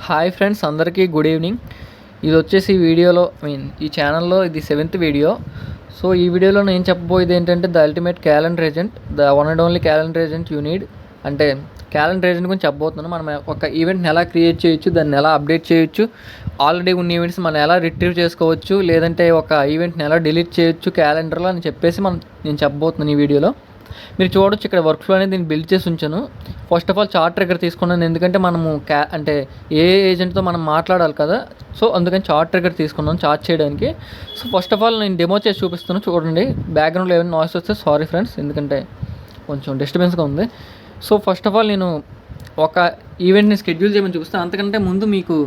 Hi friends, అందరికీ good evening. ఇది వచ్చేసి వీడియోలో ఈ ఛానల్లో ఇది 7th వీడియో. సో ఈ వీడియోలో నేను చెప్పబోయేది ఏంటంటే the ultimate calendar agent, the one and only calendar agent you need. అంటే క్యాలెండర్ ఏజెంట్ గురించి చెప్పబోతున్నాను. మనం ఒక ఈవెంట్ని ఎలా క్రియేట్ చేయొచ్చు, దాన్ని ఎలా అప్డేట్ చేయొచ్చు, ఆల్రెడీ ఉన్న ఈవెంట్స్ మనం ఎలా రిట్రీవ్ చేసుకోవచ్చు, లేదంటే ఒక ఈవెంట్ని ఎలా డిలీట్ చేయొచ్చు క్యాలెండర్లో అని చెప్పేసి నేను చెప్పబోతున్నాను ఈ వీడియోలో. మీరు చూడొచ్చు ఇక్కడ వర్క్ ఫ్లో అనేది నేను బిల్డ్ చేసి ఉంచాను. First of all chart trigger తీసుకున్నాను, ఎందుకంటే మనము అంటే ఏ ఏజెంట్తో మనం మాట్లాడాలి కదా. సో అందుకని చార్ట్ ట్రిగ్గర్ తీసుకున్నాను చార్ట్ చేయడానికి. సో ఫస్ట్ ఆఫ్ ఆల్ నేను డెమో చేసి చూపిస్తాను, చూడండి. బ్యాక్గ్రౌండ్లో ఏమైనా నాయిస్ వస్తే సారీ ఫ్రెండ్స్, ఎందుకంటే కొంచెం డిస్టర్బెన్స్గా ఉంది. సో ఫస్ట్ ఆఫ్ ఆల్ నేను ఒక ఈవెంట్ని షెడ్యూల్ చేయమని చూపిస్తాను. అంతకంటే ముందు మీకు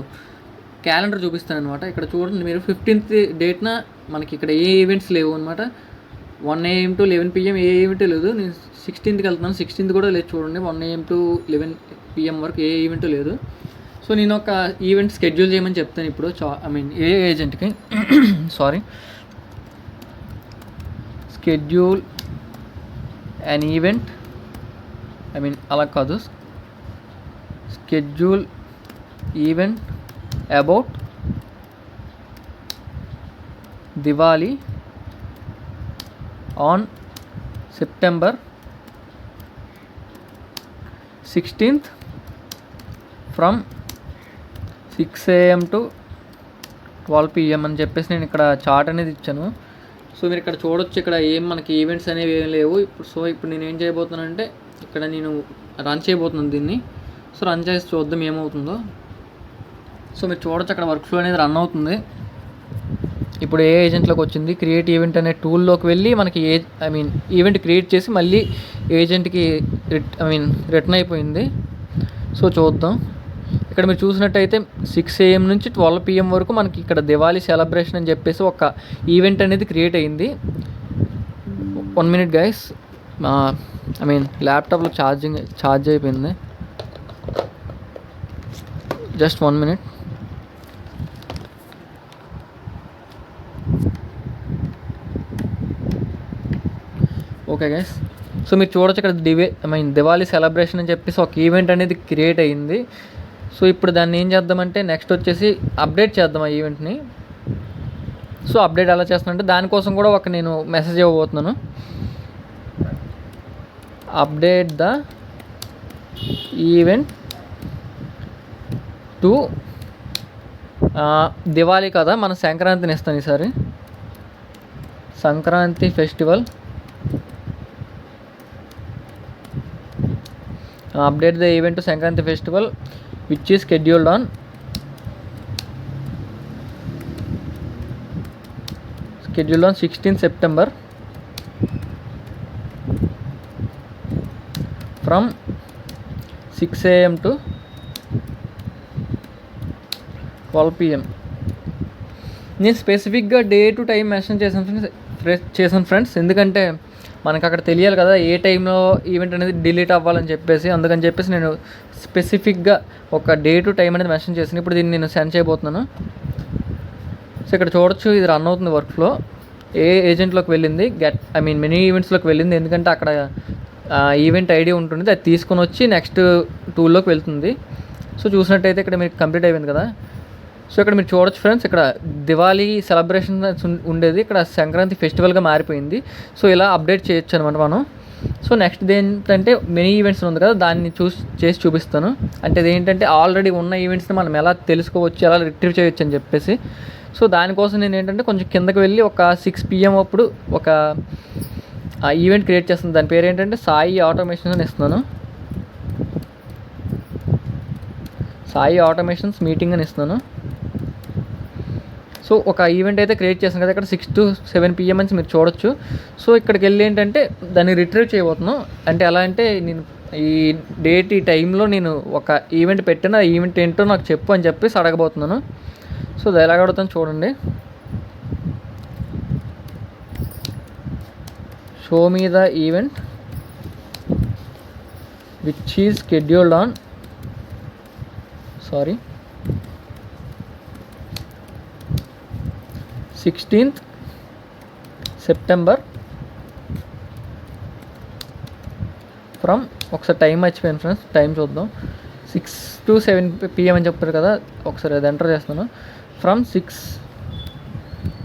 క్యాలెండర్ చూపిస్తాను అనమాట. ఇక్కడ చూడండి, మీరు 15th డేట్న మనకి ఇక్కడ ఏ ఈవెంట్స్ లేవు అనమాట. 1 AM to 11 PM A event లేదు. నేను 16th వెళ్తున్నాను, 16th కూడా లేదు. చూడండి, 1 AM to 11 PM వరకు ఏ ఈవెంట్ లేదు. సో నేను ఒక ఈవెంట్ షెడ్యూల్ చేయమని చెప్తాను ఇప్పుడు. ఏ ఏజెంట్కి సారీ, షెడ్యూల్ అన్ ఈవెంట్, అలా కాదు, schedule event about Diwali on September 16th from 6 AM to 12 PM అని చెప్పేసి నేను ఇక్కడ చార్ట్ అనేది ఇచ్చాను. సో మీరు ఇక్కడ చూడొచ్చు, ఇక్కడ మనకి ఈవెంట్స్ అనేవి ఏం లేవు ఇప్పుడు నేను ఏం చేయబోతున్నానంటే ఇక్కడ నేను రన్ చేయబోతున్నాను దీన్ని. సో రన్ చేసి చూద్దాం ఏమవుతుందో. సో మీరు చూడొచ్చు, అక్కడ వర్క్ ఫ్లో అనేది రన్ అవుతుంది. ఇప్పుడు ఏ ఏజెంట్లోకి వచ్చింది, క్రియేట్ ఈవెంట్ అనే టూల్లోకి వెళ్ళి మనకి ఈవెంట్ క్రియేట్ చేసి మళ్ళీ ఏజెంట్కి రిటర్న్ అయిపోయింది. సో చూద్దాం. ఇక్కడ మీరు చూసినట్టయితే 6 AM నుంచి 12 PM వరకు మనకి ఇక్కడ దివాళీ సెలబ్రేషన్ అని చెప్పేసి ఒక ఈవెంట్ అనేది క్రియేట్ అయింది. 1 minute గైస్, ల్యాప్టాప్లో ఛార్జ్ అయిపోయింది. Just 1 minute. Okay guys, so మీరు చూడొచ్చు ఇక్కడ దివాళీ సెలబ్రేషన్ అని చెప్పేసి ఒక ఈవెంట్ అనేది క్రియేట్ అయ్యింది. సో ఇప్పుడు దాన్ని ఏం చేద్దామంటే నెక్స్ట్ వచ్చేసి అప్డేట్ చేద్దాం ఆ ఈవెంట్ని. సో అప్డేట్ ఎలా చేస్తానంటే దానికోసం కూడా నేను మెసేజ్ ఇవ్వబోతున్నాను. Update the event to Diwali కదా, మన సంక్రాంతిని ఇస్తాను ఈసారి. Sankranti festival, update the event to Sankranti festival which is scheduled on scheduled on 16th September from 6 AM to 12 PM. నేను స్పెసిఫిక్గా డే టు టైం మెన్షన్ చేశాను ఫ్రెండ్స్, ఎందుకంటే మనకు అక్కడ తెలియాలి కదా ఏ టైంలో ఈవెంట్ అనేది డిలీట్ అవ్వాలని చెప్పేసి. అందుకని చెప్పేసి నేను స్పెసిఫిక్గా ఒక డే టు టైం అనేది మెన్షన్ చేసాను. ఇప్పుడు దీన్ని నేను సెండ్ చేయబోతున్నాను. సో ఇక్కడ చూడొచ్చు, ఇది రన్ అవుతుంది వర్క్ ఫ్లో. ఏ ఏజెంట్లోకి వెళ్ళింది, మెనీ ఈవెంట్స్లోకి వెళ్ళింది, ఎందుకంటే అక్కడ ఈవెంట్ ఐడి ఉంటుంది, అది తీసుకొని వచ్చి నెక్స్ట్ టూల్లోకి వెళ్తుంది. సో చూసినట్టయితే ఇక్కడ మీకు కంప్లీట్ అయిపోయింది కదా. సో ఇక్కడ మీరు చూడొచ్చు ఫ్రెండ్స్, ఇక్కడ దివాళీ సెలబ్రేషన్ ఉండేది ఇక్కడ సంక్రాంతి ఫెస్టివల్గా మారిపోయింది. సో ఇలా అప్డేట్ చేయొచ్చు అనమాట మనం. సో నెక్స్ట్ ఏంటంటే మెనీ ఈవెంట్స్ ఉంది కదా, దాన్ని చేసి చూపిస్తాను. అంటే ఇదేంటంటే ఆల్రెడీ ఉన్న ఈవెంట్స్ని మనం ఎలా తెలుసుకోవచ్చు, ఎలా రిట్రీవ్ చేయొచ్చు అని చెప్పేసి. సో దానికోసం నేను ఏంటంటే కొంచెం కిందకి వెళ్ళి ఒక 6 PM అప్పుడు ఒక ఈవెంట్ క్రియేట్ చేస్తాను. దాని పేరు ఏంటంటే సాయి ఆటోమేషన్స్ అని ఇస్తున్నాను. సాయి ఆటోమేషన్స్ మీటింగ్ అని ఇస్తున్నాను. సో ఒక ఈవెంట్ అయితే క్రియేట్ చేస్తాను కదా, ఇక్కడ 6 to 7 PM అని మీరు చూడొచ్చు. సో ఇక్కడికి వెళ్ళి ఏంటంటే దాన్ని రిట్రీవ్ చేయబోతున్నాను. అంటే ఎలా అంటే నేను ఈ డేట్ ఈ టైంలో నేను ఒక ఈవెంట్ పెట్టాను, ఆ ఈవెంట్ ఏంటో నాకు చెప్పు అని చెప్పేసి అడగబోతున్నాను. సో అది ఎలాగ అడుగుతాను చూడండి. Show me the event which is scheduled on 16th September from ఒకసారి టైం మర్చిపోయాను ఫ్రెండ్స్, టైం చూద్దాం. 6 to 7 PM అని చెప్తారు కదా, ఒకసారి అది ఎంటర్ చేస్తున్నాను. From 6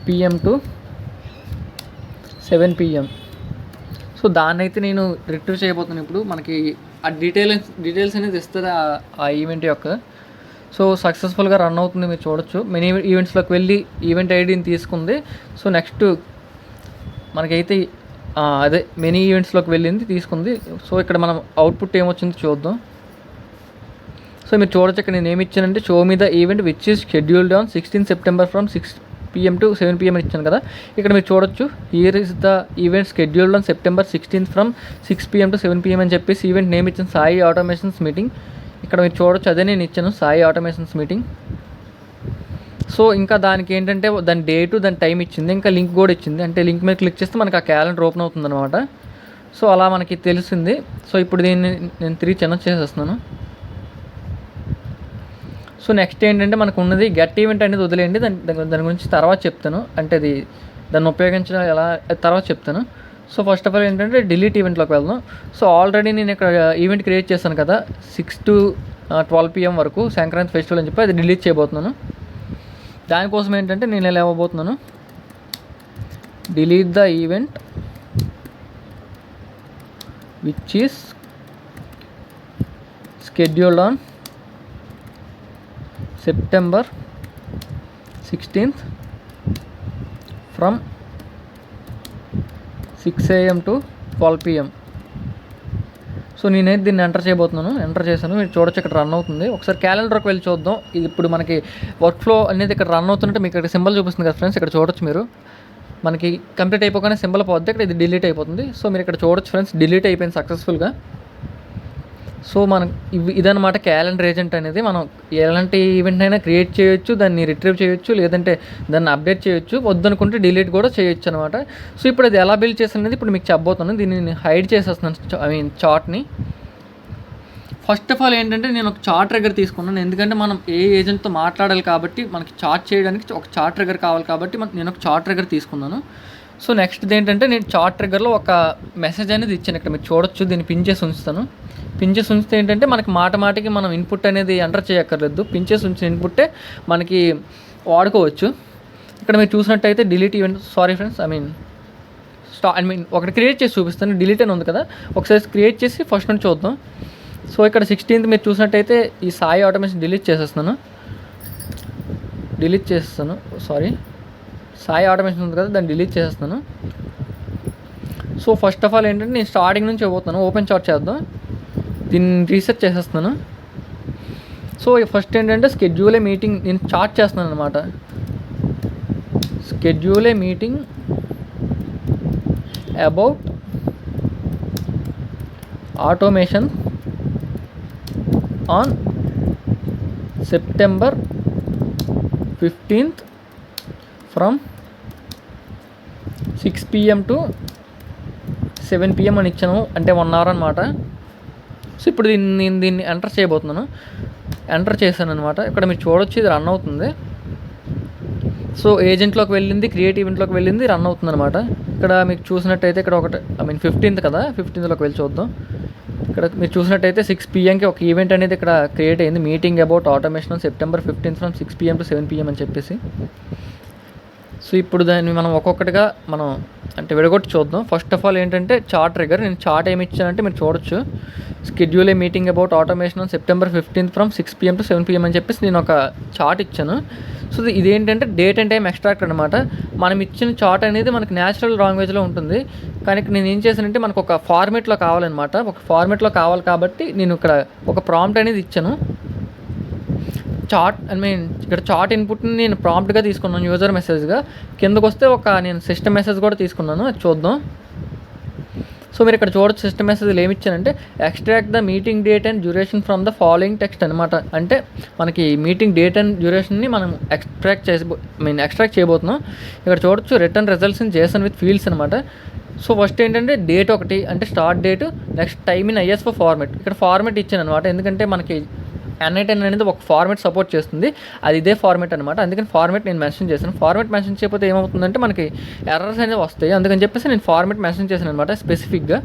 PM to 7 PM. So దాన్ని అయితే నేను రిట్రీవ్ చేయబోతున్నాను. ఇప్పుడు మనకి ఆ డీటెయిల్స్ అనేది ఇస్తుంది ఆ ఈవెంట్ యొక్క. సో సక్సెస్ఫుల్గా రన్ అవుతుంది, మీరు చూడొచ్చు. మెనీ ఈవెంట్స్లోకి వెళ్ళి ఈవెంట్ ఐడిని తీసుకుంది. సో నెక్స్ట్ మనకైతే అదే మెనీ ఈవెంట్స్లోకి వెళ్ళింది, తీసుకుంది. సో ఇక్కడ మనం అవుట్పుట్ ఏమొచ్చింది చూద్దాం. సో మీరు చూడొచ్చు, ఇక్కడ నేను ఏమి ఇచ్చానంటే show me the event which is scheduled on 16 September from 6 PM to 7 PM అని ఇచ్చాను కదా. ఇక్కడ మీరు చూడొచ్చు, here is the event scheduled on September 16th from 6 PM to 7 PM అని చెప్పేసి ఈవెంట్ నేమ్ ఇచ్చాను, సాయి ఆటోమేషన్స్ మీటింగ్. ఇక్కడ మీరు చూడొచ్చు, అదే నేను ఇచ్చాను, సాయి ఆటోమేషన్స్ మీటింగ్. సో ఇంకా దానికి ఏంటంటే దాని డేటు, దాని టైం ఇచ్చింది, ఇంకా లింక్ కూడా ఇచ్చింది. అంటే లింక్ మీద క్లిక్ చేస్తే మనకి ఆ క్యాలెండర్ ఓపెన్ అవుతుంది అనమాట. సో అలా మనకి తెలిసింది. సో ఇప్పుడు దీన్ని నేను 3 చిన్న చేసేస్తున్నాను. సో నెక్స్ట్ ఏంటంటే మనకు ఉన్నది గెట్ ఈవెంట్ అనేది వదిలేయండి, దాని గురించి తర్వాత చెప్తాను. అంటే దాన్ని ఉపయోగించడం ఎలా తర్వాత చెప్తాను. సో ఫస్ట్ ఆఫ్ ఆల్ ఏంటంటే డిలీట్ ఈవెంట్లోకి వెళ్దాం. సో ఆల్రెడీ నేను ఇక్కడ ఈవెంట్ క్రియేట్ చేశాను కదా, 6 to 12 PM వరకు సంక్రాంతి ఫెస్టివల్ అని చెప్పి అది డిలీట్ చేయబోతున్నాను. దానికోసం ఏంటంటే నేను ఇలా ఇవ్వబోతున్నాను, delete the event which is scheduled on September 16th from 6 AM to 12 PM. So నేనైతే దీన్ని ఎంటర్ చేయబోతున్నాను. ఎంటర్ చేశాను, మీరు చూడొచ్చు ఇక్కడ రన్ అవుతుంది. ఒకసారి క్యాలెండర్కి వెళ్ళి చూద్దాం. ఇది ఇప్పుడు మనకి వర్క్ ఫ్లో అనేది ఇక్కడ రన్ అవుతుంటే మీకు ఇక్కడ సింబల్ చూపిస్తుంది కదా ఫ్రెండ్స్, ఇక్కడ చూడొచ్చు మీరు. మనకి కంప్లీట్ అయిపోగానే సింబల్ పోద్ది, ఇక్కడ ఇది డిలీట్ అయిపోతుంది. సో మీరు ఇక్కడ చూడొచ్చు ఫ్రెండ్స్, డిలీట్ అయిపోయింది సక్సెస్ఫుల్గా. సో మనం ఇదనమాట క్యాలెండర్ ఏజెంట్ అనేది. మనం ఎలాంటి ఈవెంట్ అయినా క్రియేట్ చేయొచ్చు, దాన్ని రిట్రీవ్ చేయొచ్చు, లేదంటే దాన్ని అప్డేట్ చేయొచ్చు, వద్దనుకుంటే డిలీట్ కూడా చేయొచ్చు అనమాట. సో ఇప్పుడు అది ఎలా బిల్డ్ చేస్తున్నది ఇప్పుడు మీకు చెప్పబోతున్నాను. దీన్ని హైడ్ చేసేస్తున్నాను చార్ట్ని. ఫస్ట్ ఆఫ్ ఆల్ ఏంటంటే నేను ఒక చార్ట్ ట్రిగ్గర్ తీసుకున్నాను, ఎందుకంటే మనం ఏ ఏజెంట్తో మాట్లాడాలి కాబట్టి మనకి చార్ట్ చేయడానికి ఒక చార్ట్ ట్రిగ్గర్ కావాలి కాబట్టి నేను ఒక చార్ట్ ట్రిగ్గర్ తీసుకున్నాను. సో నెక్స్ట్ ఏంటంటే నేను చార్ట్ ట్రిగ్గర్లో ఒక మెసేజ్ అనేది ఇచ్చాను, ఇక్కడ మీరు చూడొచ్చు. దీన్ని పిన్ చేసి ఉంచుతాను. పిన్ చేసి ఉంచితే ఏంటంటే మనకి మాటికి మనం ఇన్పుట్ అనేది ఎంటర్ చేయక్కర్లేదు, పిన్ చేసి ఉంచిన ఇన్పుట్టే మనకి వాడుకోవచ్చు. ఇక్కడ మీరు చూసినట్టయితే డిలీట్ ఈవెంట్, సారీ ఫ్రెండ్స్, ఒకటి క్రియేట్ చేసి చూపిస్తాను. డిలీట్ అని ఉంది కదా, ఒకసారి క్రియేట్ చేసి ఫస్ట్ నుంచి చూద్దాం. సో ఇక్కడ 16th మీరు చూసినట్టయితే ఈ సాయి ఆటోమేషన్ డిలీట్ చేసేస్తాను. సాయి ఆటోమేషన్ ఉంది కదా, దాన్ని డిలీట్ చేసేస్తాను. సో ఫస్ట్ ఆఫ్ ఆల్ ఏంటంటే నేను స్టార్టింగ్ నుంచి ఇవ్వబోతున్నాను. ఓపెన్ చార్ట్ చేద్దాం, దీన్ని రీసెర్చ్ చేసేస్తున్నాను. సో ఫస్ట్ ఏంటంటే స్కెడ్యూల్ ఏ మీటింగ్, నేను చార్ట్ చేస్తున్నాను అనమాట. Schedule a meeting about automation on September 15th from 6 PM to 7 PM అని ఇచ్చాను, అంటే 1 hour అనమాట. సో ఇప్పుడు దీన్ని ఎంటర్ చేయబోతున్నాను. ఎంటర్ చేశాను అనమాట. ఇక్కడ మీరు చూడొచ్చు, ఇది రన్ అవుతుంది. సో ఏజెంట్లోకి వెళ్ళింది, క్రియేట్ ఈవెంట్లోకి వెళ్ళింది, రన్ అవుతుంది అనమాట. ఇక్కడ మీకు చూసినట్టయితే ఇక్కడ ఒకటి 15th కదా, 15thలోకి వెళ్ళి చూద్దాం. ఇక్కడ మీరు చూసినట్టయితే 6 PMకి ఒక ఈవెంట్ అనేది ఇక్కడ క్రియేట్ అయింది, meeting about automation on September 15th from 6 PM to 7 PM అని చెప్పేసి. సో ఇప్పుడు దాన్ని మనం ఒక్కొక్కటిగా అంటే విడగొట్టి చూద్దాం. ఫస్ట్ ఆఫ్ ఆల్ ఏంటంటే చార్ట్ ట్రిగ్గర్, నేను చార్ట్ ఏమి ఇచ్చానంటే మీరు చూడొచ్చు, schedule A meeting about automation on September 15th from 6 PM to 7 PM అని చెప్పేసి నేను ఒక చార్ట్ ఇచ్చాను. సో ఇదేంటంటే డేట్ అండ్ టైం ఎక్స్ట్రాక్ట్ అనమాట. మనం ఇచ్చిన చార్ట్ అనేది మనకి న్యాచురల్ లాంగ్వేజ్లో ఉంటుంది, కానీ నేను ఏం చేశానంటే మనకు ఒక ఫార్మేట్లో కావాలన్నమాట. ఒక ఫార్మేట్లో కావాలి కాబట్టి నేను ఇక్కడ ఒక ప్రాంప్ట్ అనేది ఇచ్చాను. ఇక్కడ చార్ట్ ఇన్పుట్ని నేను ప్రాంప్ట్గా తీసుకున్నాను, యూజర్ మెసేజ్గా. కిందకు వస్తే నేను సిస్టమ్ మెసేజ్ కూడా తీసుకున్నాను, అది చూద్దాం. సో మీరు ఇక్కడ చూడొచ్చు, సిస్టమ్ మెసేజ్లు ఏమి ఇచ్చానంటే extract the meeting date and duration from the following text అనమాట. అంటే మనకి మీటింగ్ డేట్ అండ్ డ్యూరేషన్ని మనం ఎక్స్ట్రాక్ట్ చేయబోతున్నాం. ఇక్కడ చూడొచ్చు, return results in JSON with fields అనమాట. సో ఫస్ట్ ఏంటంటే డేట్ ఒకటి, అంటే start date, next time in ISO format. ఇక్కడ ఫార్మేట్ ఇచ్చాను అనమాట, ఎందుకంటే మనకి N8N అనేది ఒక ఫార్మేట్ సపోర్ట్ చేస్తుంది, అది ఇదే ఫార్మేట్ అనమాట. అందుకని ఫార్మేట్ నేను మెన్షన్ చేశాను. ఫార్మేట్ మెన్షన్ చేయకపోతే ఏమవుతుందంటే మనకి ఎర్రర్స్ అనేవి వస్తాయి, అందుకని చెప్పేసి నేను ఫార్మేట్ మెన్షన్ చేశాను అనమాట స్పెసిఫిక్గా.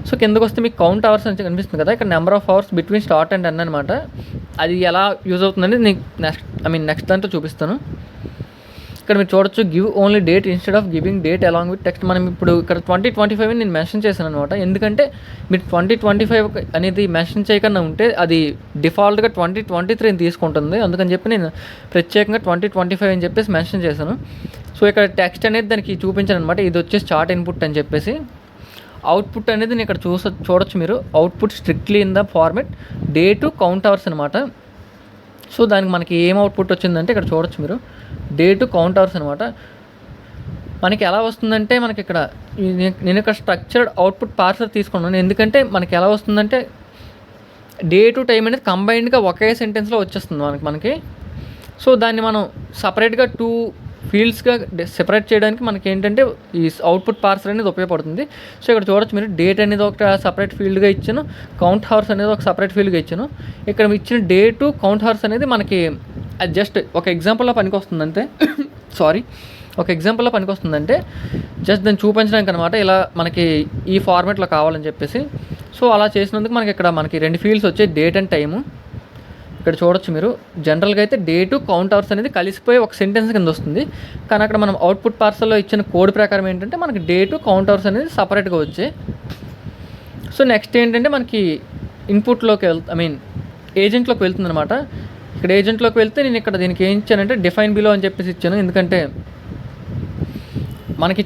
సో కిందకు వస్తే మీకు కౌంట్ అవర్స్ అని కనిపిస్తుంది కదా, ఇక్కడ number of hours between start and end అనమాట. అది ఎలా యూజ్ అవుతుందని నీకు నెక్స్ట్ దాంట్లో చూపిస్తాను. ఇక్కడ మీరు చూడొచ్చు, give only date instead of giving date along with text. మనం ఇప్పుడు ఇక్కడ 2025 నేను మెన్షన్ చేశాను అనమాట. ఎందుకంటే మీరు 2025 అనేది మెన్షన్ చేయకుండా ఉంటే అది డిఫాల్ట్గా 2023 తీసుకుంటుంది. అందుకని చెప్పి నేను ప్రత్యేకంగా 2025 అని చెప్పేసి మెన్షన్ చేశాను. సో ఇక్కడ టెక్స్ట్ అనేది దానికి చూపించాను అనమాట. ఇది వచ్చేసి చార్ట్ ఇన్పుట్ అని చెప్పేసి. అవుట్పుట్ అనేది నేను ఇక్కడ చూడొచ్చు మీరు, output strictly in the format day to count hours అనమాట. సో దానికి మనకి ఏం అవుట్పుట్ వచ్చిందంటే ఇక్కడ చూడొచ్చు మీరు, డే టు కౌంట్ అవర్స్ అనమాట. మనకి ఎలా వస్తుందంటే మనకి ఇక్కడ నేను ఇక్కడ స్ట్రక్చర్డ్ అవుట్పుట్ పార్సర్ తీసుకున్నాను. ఎందుకంటే మనకి ఎలా వస్తుందంటే డే టు టైం అనేది కంబైన్డ్గా ఒకే సెంటెన్స్లో వచ్చేస్తుంది మనకి. సో దాన్ని మనం సపరేట్గా 2 ఫీల్డ్స్గా సెపరేట్ చేయడానికి మనకి ఏంటంటే ఈ అవుట్పుట్ పార్సర్ అనేది ఉపయోగపడుతుంది. సో ఇక్కడ చూడొచ్చు మీరు, డేట్ అనేది ఒక సపరేట్ ఫీల్డ్గా ఇచ్చాను, కౌంట్ హవర్స్ అనేది ఒక సపరేట్ ఫీల్డ్గా ఇచ్చాను. ఇక్కడ ఇచ్చిన డే టు కౌంట్ హవర్స్ అనేది మనకి అది జస్ట్ ఒక ఎగ్జాంపుల్లో పనికి వస్తుందంటే ఒక ఎగ్జాంపుల్లో పనికి వస్తుందంటే జస్ట్ దాన్ని చూపించడానికి అనమాట. ఇలా మనకి ఈ ఫార్మాట్లో కావాలని చెప్పేసి. సో అలా చేసినందుకు మనకి ఇక్కడ మనకి 2 ఫీల్డ్స్ వచ్చాయి, డేట్ అండ్ టైము. ఇక్కడ చూడొచ్చు మీరు, జనరల్గా అయితే డే టు కౌంట్ అవర్స్ అనేది కలిసిపోయి ఒక సెంటెన్స్ కింద వస్తుంది. కానీ అక్కడ మనం అవుట్పుట్ పార్సల్లో ఇచ్చిన కోడ్ ప్రకారం ఏంటంటే మనకి డే టు కౌంట్ అవర్స్ అనేది సపరేట్గా వచ్చాయి. సో నెక్స్ట్ ఏంటంటే మనకి ఇన్పుట్లోకి ఏజెంట్లోకి వెళ్తుంది అనమాట. ఇక్కడ ఏజెంట్లోకి వెళ్తే నేను ఇక్కడ దీనికి ఏం ఇచ్చానంటే డిఫైన్ బిలో అని చెప్పేసి ఇచ్చాను. ఎందుకంటే మనకి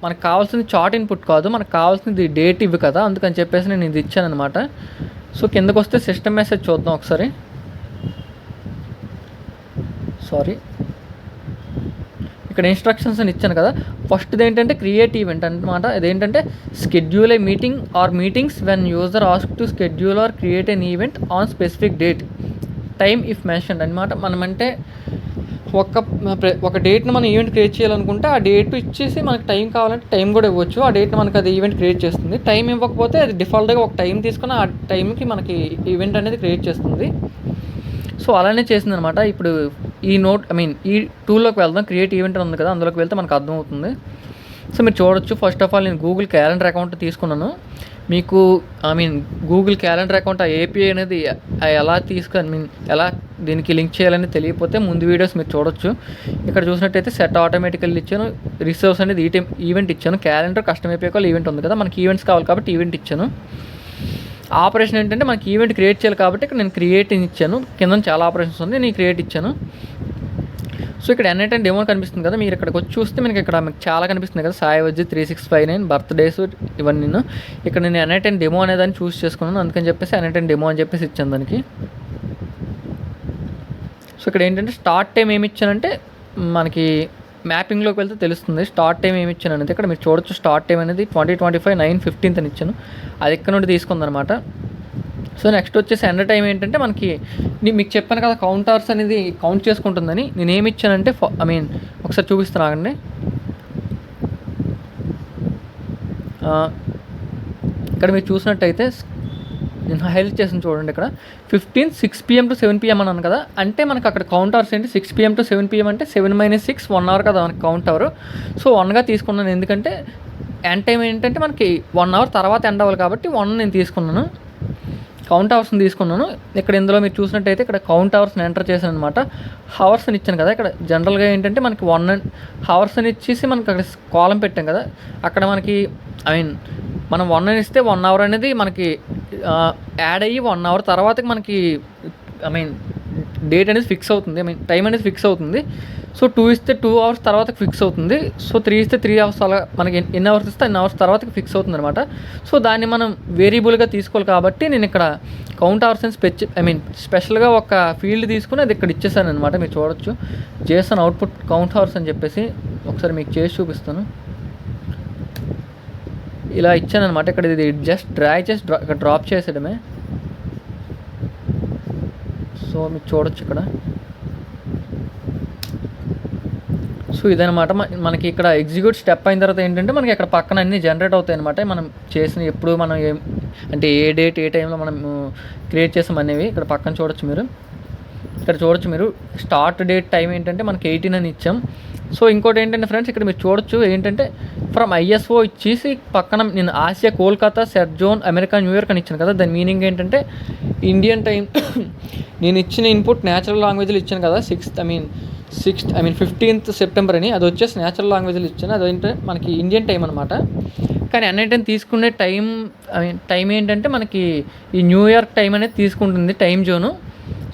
మనకు కావాల్సింది చార్ట్ ఇన్పుట్ కాదు, మనకు కావాల్సింది డేట్ ఇవి కదా, అందుకని చెప్పేసి నేను ఇది ఇచ్చాను అనమాట. సో కిందకు వస్తే సిస్టమ్ మెసేజ్ చూద్దాం ఒకసారి. ఇక్కడ ఇన్స్ట్రక్షన్స్ అని ఇచ్చాను కదా. ఫస్ట్ది ఏంటంటే క్రియేట్ ఈవెంట్ అనమాట. ఇదేంటంటే schedule a meeting or meetings when user ask to schedule or create an event on specific date time if mentioned అనమాట. మనమంటే ఒక డేట్ని మనం ఈవెంట్ క్రియేట్ చేయాలనుకుంటే ఆ డేట్ ఇచ్చేసి మనకి టైం కావాలంటే టైం కూడా ఇవ్వచ్చు. ఆ డేట్ని మనకి అది ఈవెంట్ క్రియేట్ చేస్తుంది. టైం ఇవ్వకపోతే అది డిఫాల్ట్గా ఒక టైం తీసుకుని ఆ టైంకి మనకి ఈవెంట్ అనేది క్రియేట్ చేస్తుంది. సో అలానే చేసింది అనమాట. ఇప్పుడు ఈ టూల్లోకి వెళ్దాం. క్రియేట్ ఈవెంట్ ఉంది కదా, అందులోకి వెళ్తే మనకు అర్థమవుతుంది. సో మీరు చూడొచ్చు, ఫస్ట్ ఆఫ్ ఆల్ నేను గూగుల్ క్యాలెండర్ అకౌంట్ తీసుకున్నాను. మీకు గూగుల్ క్యాలెండర్ అకౌంట్ ఆ ఏపీఐ అనేది ఎలా ఎలా దీనికి లింక్ చేయాలని తెలియకపోతే ముందు వీడియోస్ మీరు చూడొచ్చు. ఇక్కడ చూసినట్టయితే సెట్ ఆటోమేటికల్ ఇచ్చాను, రిసోర్స్ అనేది ఈవెంట్ ఇచ్చాను. క్యాలెండర్ కస్టమ్ ఏపీఐ ఈవెంట్ ఉంది కదా, మనకి ఈవెంట్స్ కావాలి కాబట్టి ఈవెంట్ ఇచ్చాను. ఆపరేషన్ ఏంటంటే మనకి ఈవెంట్ క్రియేట్ చేయాలి కాబట్టి ఇక్కడ నేను క్రియేట్ ఇచ్చాను. కింద చాలా ఆపరేషన్స్ ఉంది, నేను క్రియేట్ ఇచ్చాను. సో ఇక్కడ ఎన్ఐటెన్ డెమో కనిపిస్తుంది కదా, మీరు ఇక్కడికి వచ్చి చూస్తే మీకు చాలా కనిపిస్తుంది కదా, సాయి వజ్జి 3659 బర్త్డేస్ ఇవన్నీ. ఇక్కడ నేను ఎన్ఐటెన్ డెమో అనేదాన్ని చూస్ చేసుకున్నాను, అందుకని చెప్పేసి ఎన్ఐటెన్ డెమో అని చెప్పేసి ఇచ్చాను దానికి. సో ఇక్కడ ఏంటంటే స్టార్ట్ టైం ఏమి ఇచ్చానంటే మనకి మ్యాపింగ్లోకి వెళ్తే తెలుస్తుంది స్టార్ట్ టైం ఏమి ఇచ్చాను అనేది. ఇక్కడ మీరు చూడొచ్చు, స్టార్ట్ టైం అనేది 2025 9/15 అని ఇచ్చాను. అది ఇక్కడ నుండి తీసుకుందనమాట. సో నెక్స్ట్ వచ్చేసి ఎండ్ టైం ఏంటంటే మనకి మీకు చెప్పాను కదా కౌంట్ అవర్స్ అనేది కౌంట్ చేసుకుంటుందని. నేను ఏమి ఇచ్చానంటే ఒకసారి చూపిస్తాను ఆగండి. ఇక్కడ మీరు చూసినట్టయితే నేను హైలైట్ చేసిన చూడండి, ఇక్కడ 15 6 PM to 7 PM అన్నాను కదా, అంటే మనకు అక్కడ కౌంట్ అవర్స్ ఏంటి 6 PM to 7 PM అంటే 7 - 6 1 అవర్ కదా మనకి కౌంట్ అవర్. సో 1గా తీసుకున్నాను, ఎందుకంటే ఎండ్ టైం ఏంటంటే మనకి 1 అవర్ తర్వాత ఎండ్ అవ్వాలి కాబట్టి 1 నేను తీసుకున్నాను, కౌంట్ అవర్స్ని తీసుకున్నాను. ఇక్కడ ఇందులో మీరు చూసినట్టయితే ఇక్కడ కౌంట్ అవర్స్ని ఎంటర్ చేశాను అనమాట. హవర్స్ని ఇచ్చాను కదా, ఇక్కడ జనరల్గా ఏంటంటే మనకి 1 హవర్స్ని ఇచ్చేసి మనకి అక్కడ కాలం పెట్టాం కదా, అక్కడ మనకి మనం 1 అని ఇస్తే 1 అవర్ అనేది మనకి యాడ్ అయ్యి 1 అవర్ తర్వాతకి మనకి డేట్ అనేది ఫిక్స్ అవుతుంది, టైం అనేది ఫిక్స్ అవుతుంది. సో 2 ఇస్తే 2 అవర్స్ తర్వాత ఫిక్స్ అవుతుంది. సో 3 ఇస్తే 3 అవర్స్, అలా మనకి ఎన్ని అవర్స్ ఇస్తే అన్ని అవర్స్ తర్వాతకి ఫిక్స్ అవుతుంది అనమాట. సో దాన్ని మనం వేరియబుల్గా తీసుకోవాలి కాబట్టి నేను ఇక్కడ కౌంట్ అవర్స్ అని స్పెషల్గా ఒక ఫీల్డ్ తీసుకుని అది ఇక్కడ ఇచ్చేసాను అనమాట. మీరు చూడొచ్చు, JSON అవుట్పుట్ కౌంట్ అవర్స్ అని చెప్పేసి ఒకసారి మీకు చేసి చూపిస్తాను. ఇలా ఇచ్చాను అనమాట. ఇక్కడ ఇది జస్ట్ డ్రాగ్ చేసి ఇక్కడ డ్రాప్ చేసేయడమే. సో మీకు చూడొచ్చు ఇక్కడ. సో ఇదనమాట మనకి ఇక్కడ ఎగ్జిక్యూట్ స్టెప్ అయిన తర్వాత ఏంటంటే మనకి ఇక్కడ పక్కన అన్నీ జనరేట్ అవుతాయి అనమాట. మనం చేసిన ఎప్పుడు మనం అంటే ఏ డేట్ ఏ టైంలో మనం క్రియేట్ చేసాం అనేవి ఇక్కడ పక్కన చూడొచ్చు మీరు. ఇక్కడ చూడొచ్చు మీరు స్టార్ట్ డేట్ టైం ఏంటంటే మనకి 18 అని ఇచ్చాం, సో ఇంకోటి ఏంటంటే ఫ్రెండ్స్, ఇక్కడ మీరు చూడొచ్చు ఏంటంటే ఫ్రమ్ ISO ఇచ్చేసి పక్కన నేను Asia Kolkata set zone America New York అని ఇచ్చాను కదా, దాని మీనింగ్ ఏంటంటే ఇండియన్ టైం నేను ఇచ్చిన ఇన్పుట్ న్యాచురల్ లాంగ్వేజ్లో ఇచ్చాను కదా, 15th సెప్టెంబర్ అని, అది వచ్చేసి న్యాచురల్ లాంగ్వేజ్లో ఇచ్చాను, అదేంటే మనకి ఇండియన్ టైం అనమాట. కానీ అన్నిటిని తీసుకునే టైం ఏంటంటే మనకి ఈ న్యూయార్క్ టైం అనేది తీసుకుంటుంది టైం జోను.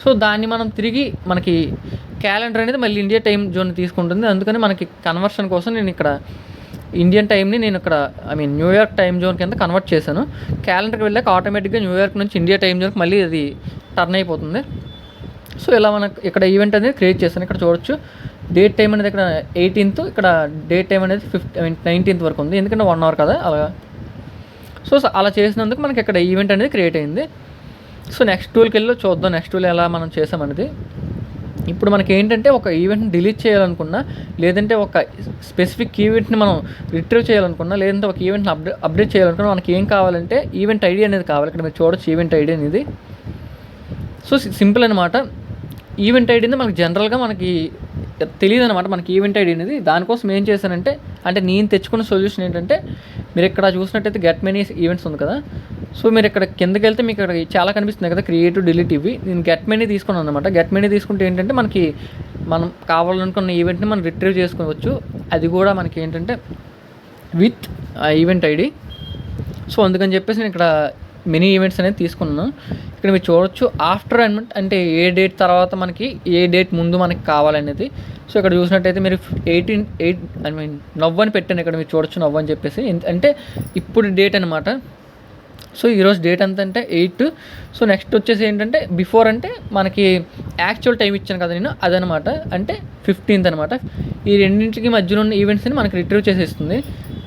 సో దాన్ని మనం తిరిగి మనకి క్యాలెండర్ అనేది మళ్ళీ ఇండియా టైం జోన్ తీసుకుంటుంది. అందుకని మనకి కన్వర్షన్ కోసం నేను ఇక్కడ ఇండియన్ టైంని నేను ఇక్కడ న్యూయార్క్ టైం జోన్ కింద కన్వర్ట్ చేశాను. క్యాలెండర్కి వెళ్ళాక ఆటోమేటిక్గా న్యూయార్క్ నుంచి ఇండియా టైం జోన్కి మళ్ళీ అది టర్న్ అయిపోతుంది. సో ఇలా మనకు ఇక్కడ ఈవెంట్ అనేది క్రియేట్ చేశాను. ఇక్కడ చూడొచ్చు డేట్ టైం అనేది ఇక్కడ 18th, ఇక్కడ డేట్ టైం అనేది 19th వరకు ఉంది, ఎందుకంటే 1 hour కదా అలా. సో అలా చేసినందుకు మనకి ఇక్కడ ఈవెంట్ అనేది క్రియేట్ అయింది. సో నెక్స్ట్ టూల్కి వెళ్ళి చూద్దాం, నెక్స్ట్ టూల్ ఎలా మనం చేసామనేది. ఇప్పుడు మనకి ఏంటంటే ఒక ఈవెంట్ని డిలీట్ చేయాలనుకున్నా, లేదంటే ఒక స్పెసిఫిక్ ఈవెంట్ని మనం రిట్రీవ్ చేయాలనుకున్నా, లేదంటే ఒక ఈవెంట్ని అప్డేట్ చేయాలనుకున్నా మనకి ఏం కావాలంటే ఈవెంట్ ఐడి అనేది కావాలి. ఇక్కడ మీరు చూడొచ్చు ఈవెంట్ ఐడి అనేది. సో సింపుల్ అనమాట. ఈవెంట్ ఐడిని మనకి జనరల్గా మనకి తెలియదు అనమాట, మనకి ఈవెంట్ ఐడి అనేది. దానికోసం ఏం చేశానంటే, అంటే నేను తెచ్చుకున్న సొల్యూషన్ ఏంటంటే, మీరు ఇక్కడ చూసినట్టయితే గెట్ మెనీ ఈవెంట్స్ ఉంది కదా, సో మీరు ఇక్కడ కిందకి వెళ్తే మీకు ఇక్కడ చాలా కనిపిస్తుంది కదా, క్రియేట్ డిలీట్ ఇవి. నేను గెట్ మెనీ తీసుకున్నాను అనమాట. గెట్ మెనీ తీసుకుంటే ఏంటంటే మనకి మనం కావాలనుకున్న ఈవెంట్ని మనం రిట్రీవ్ చేసుకోవచ్చు, అది కూడా మనకి ఏంటంటే విత్ ఈవెంట్ ఐడి. సో అందుకని చెప్పేసి నేను ఇక్కడ మినీ ఈవెంట్స్ అనేది తీసుకున్నాను. ఇక్కడ మీరు చూడొచ్చు ఆఫ్టర్ అంటే ఏ డేట్ తర్వాత మనకి ఏ డేట్ ముందు మనకి కావాలనేది. సో ఇక్కడ చూసినట్టయితే మీరు 8 నవ్ అని పెట్టాను. ఇక్కడ మీరు చూడొచ్చు నవ్ అని చెప్పేసి, అంటే ఇప్పుడు డేట్ అనమాట. సో ఈరోజు డేట్ ఎంత అంటే 8. సో నెక్స్ట్ వచ్చేసి ఏంటంటే బిఫోర్ అంటే మనకి యాక్చువల్ టైం ఇచ్చాను కదా నేను, అదనమాట, అంటే 15th అనమాట. ఈ రెండింటికి మధ్యలో ఉన్న ఈవెంట్స్ని మనకి రిట్రీవ్ చేసేస్తుంది.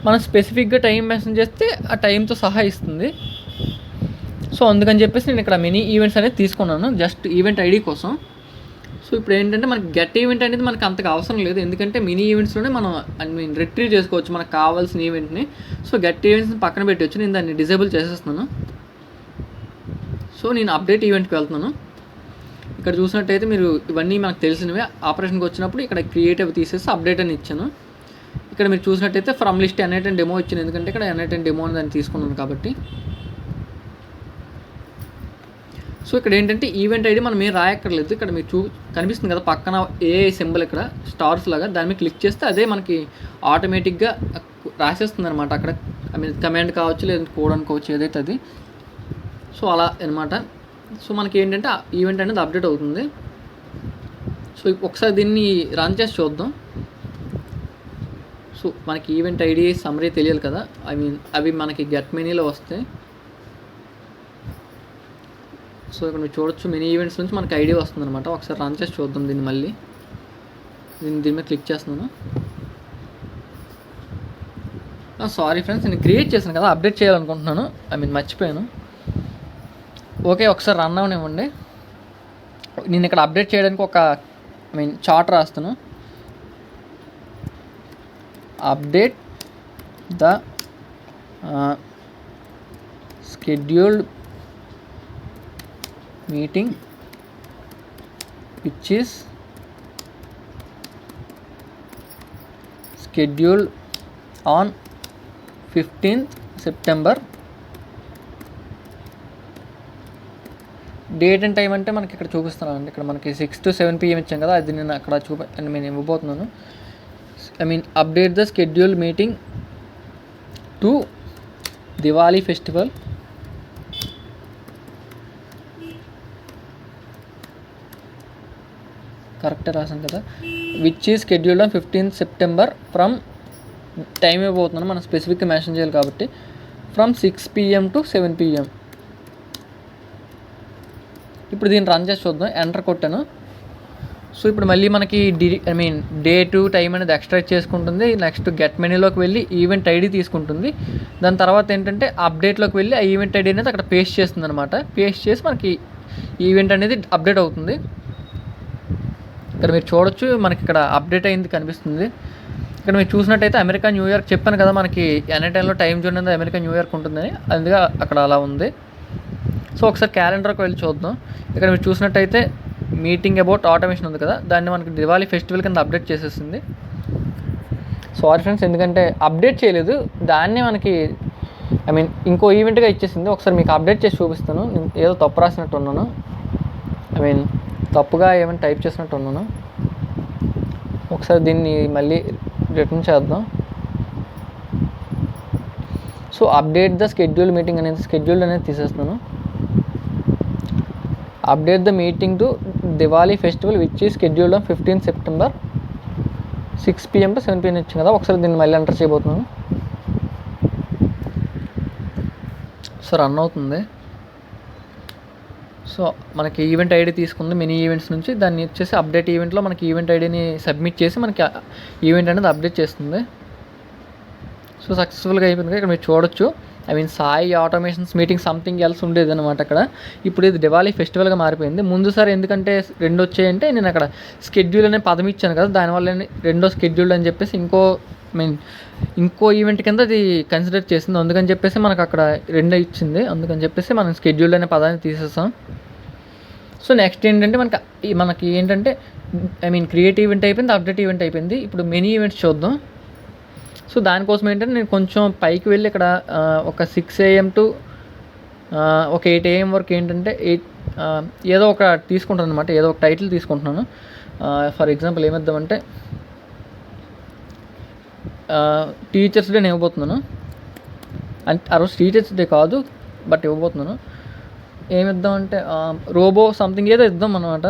మనం స్పెసిఫిక్గా టైం మెన్షన్ చేస్తే ఆ టైంతో సహా ఇస్తుంది. సో అందుకని చెప్పేసి నేను ఇక్కడ మినీ ఈవెంట్స్ అనేది తీసుకున్నాను జస్ట్ ఈవెంట్ ఐడి కోసం. సో ఇప్పుడు ఏంటంటే మనకి గెట్ ఈవెంట్ అనేది మనకు అంతగా అవసరం లేదు, ఎందుకంటే మినీ ఈవెంట్స్లోనే మనం రిట్రీవ్ చేసుకోవచ్చు మనకు కావాల్సిన ఈవెంట్ని. సో గెట్ ఈవెంట్స్ని పక్కన పెట్టవచ్చు. నేను దాన్ని డిజేబుల్ చేసేస్తున్నాను. సో నేను అప్డేట్ ఈవెంట్కి వెళ్తున్నాను. ఇక్కడ చూసినట్టయితే మీరు ఇవన్నీ మనకు తెలిసినవే. ఆపరేషన్కి వచ్చినప్పుడు ఇక్కడ క్రియేటివ్ తీసేసి అప్డేట్ అని ఇచ్చాను. ఇక్కడ మీరు చూసినట్టయితే ఫ్రమ్ లిస్ట్ N8 డెమో ఇచ్చాను, ఎందుకంటే ఇక్కడ N8 డెమో అని దాన్ని తీసుకున్నాను కాబట్టి. సో ఇక్కడ ఏంటంటే ఈవెంట్ ఐడి మనం ఏం రాయక్కర్లేదు. ఇక్కడ మీకు కనిపిస్తుంది కదా పక్కన ఏ సింబల్ ఇక్కడ స్టార్స్ లాగా, దాని మీద క్లిక్ చేస్తే అదే మనకి ఆటోమేటిక్గా రాసేస్తుంది అనమాట. అక్కడ కమాండ్ కావచ్చు, లేదంటే కోడ్ అనుకోవచ్చు, ఏదైతే అది. సో అలా అనమాట. సో మనకి ఏంటంటే ఈవెంట్ అనేది అప్డేట్ అవుతుంది. సో ఒకసారి దీన్ని రన్ చేసి చూద్దాం. సో మనకి ఈవెంట్ ఐడి సమ్మరీ తెలియాలి కదా, అవి మనకి గెట్ మెనీలో వస్తాయి. సో ఇక్కడ మీరు చూడొచ్చు మినీ ఈవెంట్స్ నుంచి మనకి ఐడి వస్తుంది అనమాట. ఒకసారి రన్ చేసి చూద్దాం దీన్ని. మళ్ళీ దీని మీద క్లిక్ చేస్తున్నాను. సారీ ఫ్రెండ్స్, నేను క్రియేట్ చేశాను కదా, అప్డేట్ చేయాలనుకుంటున్నాను, మర్చిపోయాను. ఓకే, ఒకసారి రన్ అవనివ్వండి. నేను ఇక్కడ అప్డేట్ చేయడానికి ఒక చార్ట్ రాస్తాను. Update the scheduled meeting which is scheduled on 15th September. Date and time అంటే మనకి ఇక్కడ చూపిస్తున్నాను అండి. ఇక్కడ మనకి 6 to 7 PM ఇచ్చాం కదా, అది నేను అక్కడ నేను ఇవ్వబోతున్నాను. Update the scheduled meeting to Diwali festival కరెక్టే రాసాం కదా, which is scheduled on 15th September from time ఇవ్వబోతున్నాను, మనం స్పెసిఫిక్గా మెన్షన్ చేయాలి కాబట్టి, ఫ్రమ్ 6 PM to 7 PM. ఇప్పుడు దీన్ని రన్ చేసి చూద్దాం. ఎంటర్ కొట్టాను. సో ఇప్పుడు మళ్ళీ మనకి డేటు టైం అనేది ఎక్స్ట్రాక్ట్ చేసుకుంటుంది. నెక్స్ట్ గెట్ మెనీలోకి వెళ్ళి ఈవెంట్ ఐడి తీసుకుంటుంది. దాని తర్వాత ఏంటంటే అప్డేట్లోకి వెళ్ళి ఆ ఈవెంట్ ఐడి అనేది అక్కడ పేస్ట్ చేస్తుంది అనమాట. పేస్ట్ చేసి మనకి ఈవెంట్ అనేది అప్డేట్ అవుతుంది. ఇక్కడ మీరు చూడొచ్చు మనకి ఇక్కడ అప్డేట్ అయింది కనిపిస్తుంది. ఇక్కడ మీరు చూసినట్టయితే అమెరికా న్యూయార్క్ చెప్పాను కదా, మనకి N8లో టైం జోన్ అనేది అమెరికా న్యూయార్క్ ఉంటుందని, అందుకే అక్కడ అలా ఉంది. సో ఒకసారి క్యాలెండర్కి వెళ్ళి చూద్దాం. ఇక్కడ మీరు చూసినట్టయితే మీటింగ్ అబౌట్ ఆటోమేషన్ ఉంది కదా, దాన్ని మనకి దివాళీ ఫెస్టివల్ కింద అప్డేట్ చేసేసింది. సారీ ఫ్రెండ్స్, ఎందుకంటే అప్డేట్ చేయలేదు, దాన్నే మనకి ఇంకో ఈవెంట్గా ఇచ్చేసింది. ఒకసారి మీకు అప్డేట్ చేసి చూపిస్తాను. నేను ఏదో తప్పు రాసినట్టు ఉన్నాను, తప్పుగా ఏమైనా టైప్ చేసినట్టు ఉన్నాను. ఒకసారి దీన్ని మళ్ళీ రిటర్న్ చేద్దాం. So update the schedule meeting అనేది స్కెడ్యూల్ అనేది తీసేస్తున్నాను. Update the meeting to Diwali festival which is scheduled on 15 September 6 PM to 7 PM ఇచ్చింది కదా. ఒకసారి దీన్ని మళ్ళీ ఎంటర్ చేయబోతున్నాను. సో రన్ అవుతుంది. సో మనకి ఈవెంట్ ఐడి తీసుకుంది మినీ ఈవెంట్స్ నుంచి, దాన్ని వచ్చేసి అప్డేట్ ఈవెంట్లో మనకి ఈవెంట్ ఐడిని సబ్మిట్ చేసి మనకి ఈవెంట్ అనేది అప్డేట్ చేస్తుంది. సో సక్సెస్ఫుల్గా అయిపోయింది. ఇక్కడ మీరు చూడొచ్చు, Sai automations meeting something else ఉండేది అనమాట అక్కడ. ఇప్పుడు ఇది దివాళీ ఫెస్టివల్గా మారిపోయింది. ముందుసారి ఎందుకంటే 2 వచ్చాయంటే నేను అక్కడ స్కెడ్యూల్ అనే పదం ఇచ్చాను కదా, దానివల్ల రెండో స్కెడ్యూల్ అని చెప్పేసి ఇంకో ఈవెంట్ కింద అది కన్సిడర్ చేసింది. అందుకని చెప్పేసి మనకు అక్కడ 2 ఇచ్చింది. అందుకని చెప్పేసి మనం స్కెడ్యూల్ అనే పదాన్ని తీసేసాం. సో నెక్స్ట్ ఏంటంటే మనకి ఏంటంటే క్రియేట్ ఈవెంట్ అయిపోయింది, అప్డేట్ ఈవెంట్ అయిపోయింది. ఇప్పుడు మెనీ ఈవెంట్స్ చూద్దాం. సో దానికోసం ఏంటంటే నేను కొంచెం పైకి వెళ్ళి ఇక్కడ ఒక 6 AM to ఒక 8 AM వరకు ఏంటంటే ఏదో ఒక తీసుకుంటాను అనమాట, ఏదో ఒక టైటిల్ తీసుకుంటున్నాను. ఫర్ ఎగ్జాంపుల్ ఏమిద్దామంటే టీచర్స్ డే నేను ఇవ్వబోతున్నాను. అంటే ఆ రోజు టీచర్స్ డే కాదు, బట్ ఇవ్వబోతున్నాను. ఏమిద్దామంటే రోబో సంథింగ్ ఏదో ఇద్దాం అనమాట.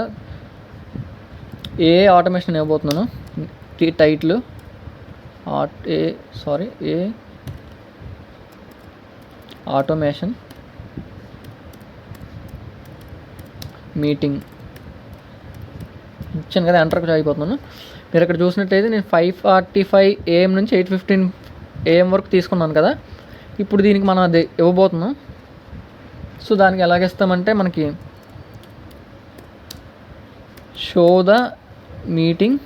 ఏ ఆటోమేషన్ ఇవ్వబోతున్నాను టైటిల్ ఏ ఆటోమేషన్ మీటింగ్ ఇచ్చాను కదా, ఎంటర్కి అయిపోతున్నాను. మీరు ఇక్కడ చూసినట్టయితే నేను 5:45 AM నుంచి 8:15 AM వరకు తీసుకున్నాను కదా. ఇప్పుడు దీనికి మనం అది ఇవ్వబోతున్నాం. సో దానికి ఎలాగిస్తామంటే మనకి show the meeting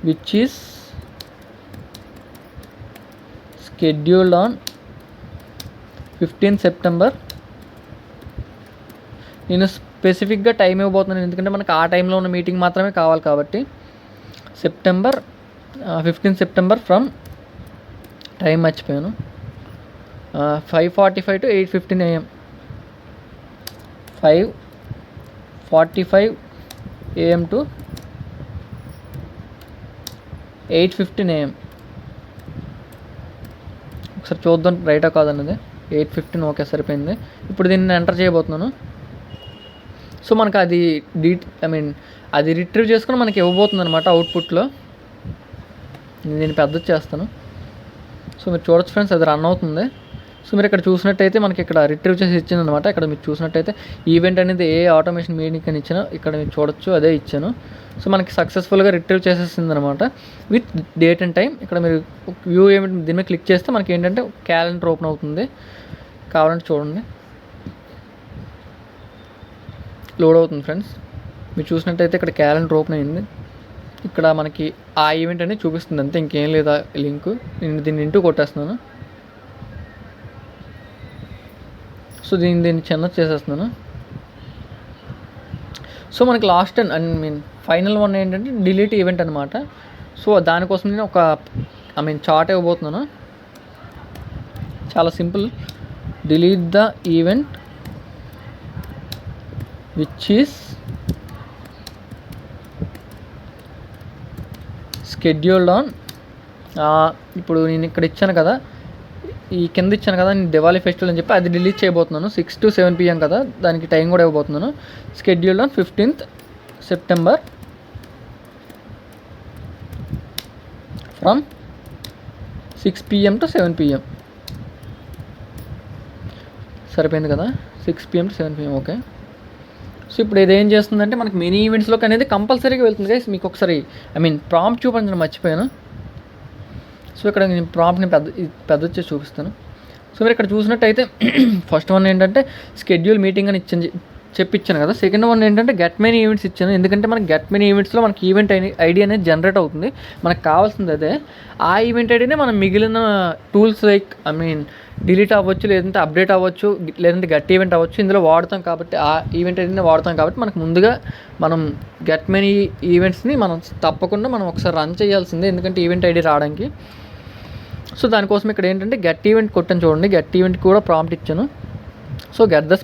which is scheduled on 15 September. నేను స్పెసిఫిక్గా టైం ఇవ్వబోతున్నాను, ఎందుకంటే మనకు ఆ టైంలో ఉన్న మీటింగ్ మాత్రమే కావాలి కాబట్టి. 15 సెప్టెంబర్ ఫ్రమ్ టైం మర్చిపోయాను, 5:45 to 8:15 AM. 5:45 AM to 8:15 AM. ఒకసారి చూద్దాం రైటా కాదన్నది. 8:15 ఓకే సరిపోయింది. ఇప్పుడు దీన్ని ఎంటర్ చేయబోతున్నాను. సో మనకు అది అది రిట్రీవ్ చేసుకుని మనకి ఇవ్వబోతుంది అనమాట అవుట్పుట్లో. నేను పెద్దది చేస్తాను. సో మీరు చూడొచ్చు ఫ్రెండ్స్, అది రన్ అవుతుంది. సో మీరు ఇక్కడ చూసినట్టయితే మనకి ఇక్కడ రిట్రీవ్ చేసి ఇచ్చింది అనమాట. ఇక్కడ మీరు చూసినట్టయితే ఈవెంట్ అనేది ఏ ఆటోమేషన్ మీటింగ్ అని ఇచ్చానో ఇక్కడ మీరు చూడొచ్చు, అదే ఇచ్చాను. సో మనకి సక్సెస్ఫుల్గా రిట్రీవ్ చేసేసింది అనమాట విత్ డేట్ అండ్ టైం. ఇక్కడ మీరు వ్యూ ఈవెంట్ దీని మీద క్లిక్ చేస్తే మనకి ఏంటంటే క్యాలెండర్ ఓపెన్ అవుతుంది. కావాలంటే చూడండి, లోడ్ అవుతుంది ఫ్రెండ్స్. మీరు చూసినట్టయితే ఇక్కడ క్యాలెండర్ ఓపెన్ అయింది. ఇక్కడ మనకి ఆ ఈవెంట్ అనేది చూపిస్తుంది అంతే, ఇంకేం లేదా లింక్. నేను దీన్ని ఇంటూ కొట్టేస్తున్నాను. సో దీన్ని చిన్నది చేసేస్తున్నాను. సో మనకి లాస్ట్ ఫైనల్ వన్ ఏంటంటే డిలీట్ ఈవెంట్ అనమాట. సో దానికోసం నేను ఒక చార్ట్ ఇవ్వబోతున్నాను. చాలా simple, delete the event which is scheduled on. ఇప్పుడు నేను ఇక్కడ ఇచ్చాను కదా, ఈ కింద ఇచ్చాను కదా నేను దివాళీ ఫెస్టివల్ అని చెప్పి, అది డిలీట్ చేయబోతున్నాను. 6 to 7 PM కదా, దానికి టైం కూడా ఇవ్వబోతున్నాను. Scheduled on 15th September from 6 PM to 7 PM. సరిపోయింది కదా, 6 PM to 7 PM okay. So ఇప్పుడు ఇది ఏం చేస్తుందంటే మనకి మినీ ఈవెంట్స్లోకి అనేది కంపల్సరీగా వెళ్తుంది గైస్. మీకు ఒకసారి ప్రాంప్ట్ చూపించడం మర్చిపోయాను. సో ఇక్కడ నేను ప్రాంప్ట్ని పెద్ద చేసి చూపిస్తాను. సో మీరు ఇక్కడ చూసినట్టయితే ఫస్ట్ వన్ ఏంటంటే స్కెడ్యూల్ మీటింగ్ అని చెప్పించాను కదా. సెకండ్ వన్ ఏంటంటే గెట్ మెనీ ఈవెంట్స్ ఇచ్చాను. ఎందుకంటే మనకి గెట్ మెనీ ఈవెంట్స్లో మనకి ఈవెంట్ ఐడి అనేది జనరేట్ అవుతుంది. మనకు కావాల్సింది అదే. ఆ ఈవెంట్ ఐడినే మనం మిగిలిన టూల్స్ లైక్ డిలీట్ అవ్వచ్చు, లేదంటే అప్డేట్ అవ్వచ్చు, లేదంటే గెట్ ఈవెంట్ అవ్వచ్చు, ఇందులో వాడతాం కాబట్టి ఆ ఈవెంట్ ఐడినే వాడతాం కాబట్టి మనకు ముందుగా మనం గెట్ మెనీ ఈవెంట్స్ని మనం తప్పకుండా మనం ఒకసారి రన్ చేయాల్సిందే, ఎందుకంటే ఈవెంట్ ఐడి రావడానికి. సో దానికోసం ఇక్కడ ఏంటంటే గెట్ ఈవెంట్ కొట్టాను చూడండి. గెట్ ఈవెంట్ కూడా ప్రాంప్ట్ ఇచ్చాను. So get the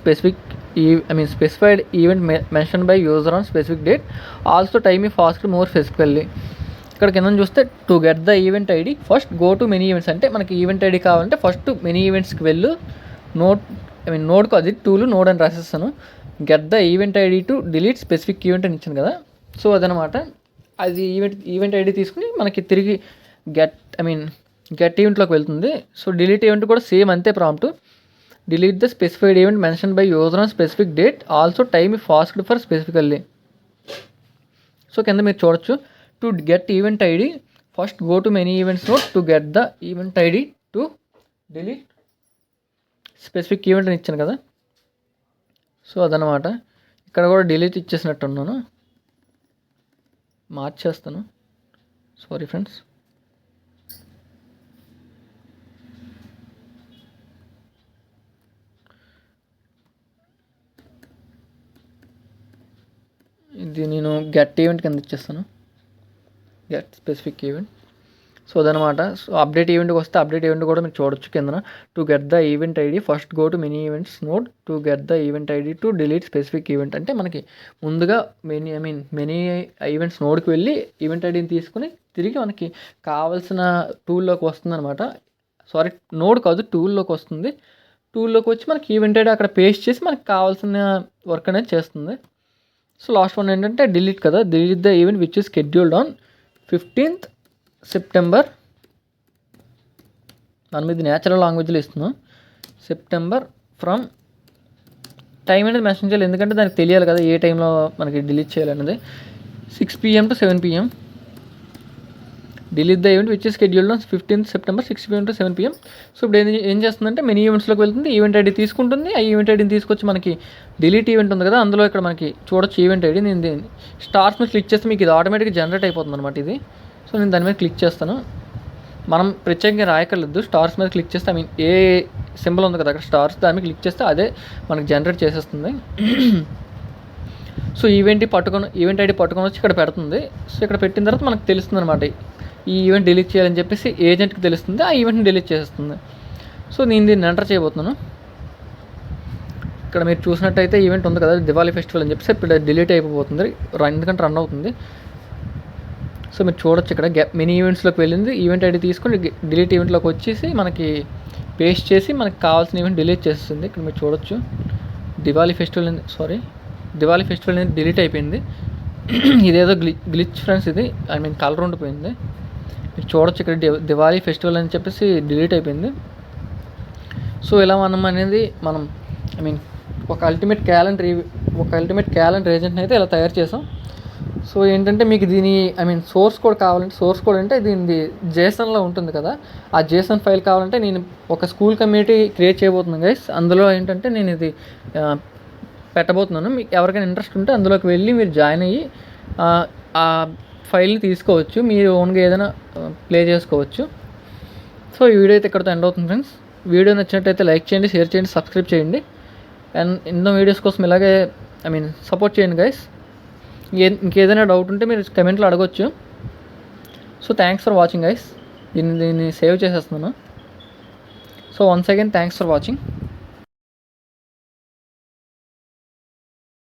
specified event mention by user on specific date, also time if asked more specifically. ఇక్కడ కింద చూస్తే to get the event ID first go to many events, అంటే మనకి event ID కావాలంటే first many ఈవెంట్స్కి వెళ్ళు. నోడ్కు అది టూలు నోడ్ అని రాసేస్తాను. Get the event ID to delete specific event అని ఇచ్చాను కదా. సో అదనమాట. అది ఈవెంట్ ఐడి తీసుకుని మనకి తిరిగి గెట్ ఈవెంట్లోకి వెళ్తుంది. సో డిలీట్ ఈవెంట్ కూడా సేమ్ అంతే prompt. Delete the specified event mention by user on specific date, also time if asked for specifically. So కింద మీరు చూడొచ్చు, to get event ID first go to many events node to get the event ID to delete specific event అని ఇచ్చాను కదా. So అదనమాట. ఇక్కడ కూడా delete ఇచ్చేసినట్టున్నాను, మార్చేస్తాను. Sorry friends. ఇది నేను గెట్ ఈవెంట్ కింద ఇచ్చేస్తాను, గెట్ స్పెసిఫిక్ ఈవెంట్. సో అదనమాట. సో అప్డేట్ ఈవెంట్కి వస్తే అప్డేట్ ఈవెంట్ కూడా మీరు చూడొచ్చు కింద. To get the event ID first go to many events node to get the event ID to delete specific event, అంటే మనకి ముందుగా మెనీ ఈవెంట్స్ నోడ్కి వెళ్ళి ఈవెంట్ ఐడిని తీసుకుని తిరిగి మనకి కావాల్సిన టూల్లోకి వస్తుంది అనమాట. సారీ, నోడ్ కాదు, టూల్లోకి వస్తుంది. టూల్లోకి వచ్చి మనకి ఈవెంట్ ఐడి అక్కడ పేస్ట్ చేసి మనకి కావాల్సిన వర్క్ అనేది చేస్తుంది. సో లాస్ట్ వన్ ఏంటంటే డిలీట్ కదా. Delete the event which is scheduled on 15th September. మనం ఇది న్యాచురల్ లాంగ్వేజ్లో ఇస్తున్నాం. సెప్టెంబర్ ఫ్రమ్ టైం అనేది మెన్షన్ చేయాలి, ఎందుకంటే దానికి తెలియాలి కదా ఏ టైంలో మనకి డిలీట్ చేయాలనేది. 6 PM to 7 PM. Delete the event which is scheduled on 15th September 6 PM to 7 PM. So ఇప్పుడు ఏం చేస్తుందంటే మెనీ ఈవెంట్స్లోకి వెళ్తుంది, ఈవెంట్ ఐడి తీసుకుంటుంది. ఆ ఈవెంట్ ఐడిని తీసుకొచ్చి మనకి డిలీట్ ఈవెంట్ ఉంది కదా, అందులో ఇక్కడ మనకి చూడొచ్చు ఈవెంట్ ఐడి. నేను స్టార్స్ మీద క్లిక్ చేస్తే మీకు ఇది ఆటోమేటిక్గా జనరేట్ అయిపోతుంది అనమాట ఇది. సో నేను దాని మీద క్లిక్ చేస్తాను. మనం ప్రత్యేకంగా రాయకర్లేదు, స్టార్స్ మీద క్లిక్ చేస్తే ఏ సింబల్ ఉంది కదా అక్కడ స్టార్స్, దాని మీద క్లిక్ చేస్తే అదే మనకి జనరేట్ చేసేస్తుంది. సో ఈవెంట్ ఐడి పట్టుకొని వచ్చి ఇక్కడ పెడుతుంది. సో ఇక్కడ పెట్టిన తర్వాత మనకు తెలుస్తుంది అనమాట ఈ ఈవెంట్ డిలీట్ చేయాలని చెప్పేసి ఏజెంట్కి తెలుస్తుంది, ఆ ఈవెంట్ని డిలీట్ చేసేస్తుంది. సో నేను దీన్ని ఎంటర్ చేయబోతున్నాను. ఇక్కడ మీరు చూసినట్టయితే ఈవెంట్ ఉంది కదా దివాళీ ఫెస్టివల్ అని చెప్పేసి ఇప్పుడు డిలీట్ అయిపోతుంది, ఎందుకంటే రన్ అవుతుంది. సో మీరు చూడొచ్చు ఇక్కడ మెనీ ఈవెంట్స్లోకి వెళ్ళింది, ఈవెంట్ ఐడి తీసుకొని డిలీట్ ఈవెంట్లోకి వచ్చేసి మనకి పేస్ట్ చేసి మనకి కావాల్సిన ఈవెంట్ డిలీట్ చేస్తుంది. ఇక్కడ మీరు చూడొచ్చు దివాళీ ఫెస్టివల్ అనేది డిలీట్ అయిపోయింది. ఇదేదో గ్లిచ్ ఫ్రెండ్స్, ఇది కలర్ ఉండిపోయింది. మీరు చూడొచ్చు ఇక్కడ దివాళీ ఫెస్టివల్ అని చెప్పేసి డిలీట్ అయిపోయింది. సో ఇలా మనం ఒక అల్టిమేట్ క్యాలెండర్ ఏజెంట్ని అయితే ఇలా తయారు చేసాం. సో ఏంటంటే మీకు దీని సోర్స్ కోడ్ కావాలంటే, సోర్స్ కోడ్ అంటే దీనిది జేసన్లో ఉంటుంది కదా, ఆ జేసన్ ఫైల్ కావాలంటే నేను ఒక స్కూల్ కమ్యూనిటీ క్రియేట్ చేయబోతున్నాను గైస్. అందులో ఏంటంటే నేను ఇది పెట్టబోతున్నాను. మీకు ఎవరికైనా ఇంట్రెస్ట్ ఉంటే అందులోకి వెళ్ళి మీరు జాయిన్ అయ్యి ఆ ఫైల్ని తీసుకోవచ్చు, మీరు ఓన్గా ఏదైనా ప్లే చేసుకోవచ్చు. సో ఈ వీడియో అయితే ఇక్కడితో ఎండ్ అవుతుంది ఫ్రెండ్స్. వీడియో నచ్చినట్టయితే లైక్ చేయండి, షేర్ చేయండి, సబ్స్క్రైబ్ చేయండి. అండ్ ఎన్నో వీడియోస్ కోసం ఇలాగే సపోర్ట్ చేయండి గైస్. ఇంకేదైనా డౌట్ ఉంటే మీరు కమెంట్లో అడగొచ్చు. So thanks for watching guys. దీన్ని సేవ్ చేసేస్తున్నాను. So once again thanks for watching.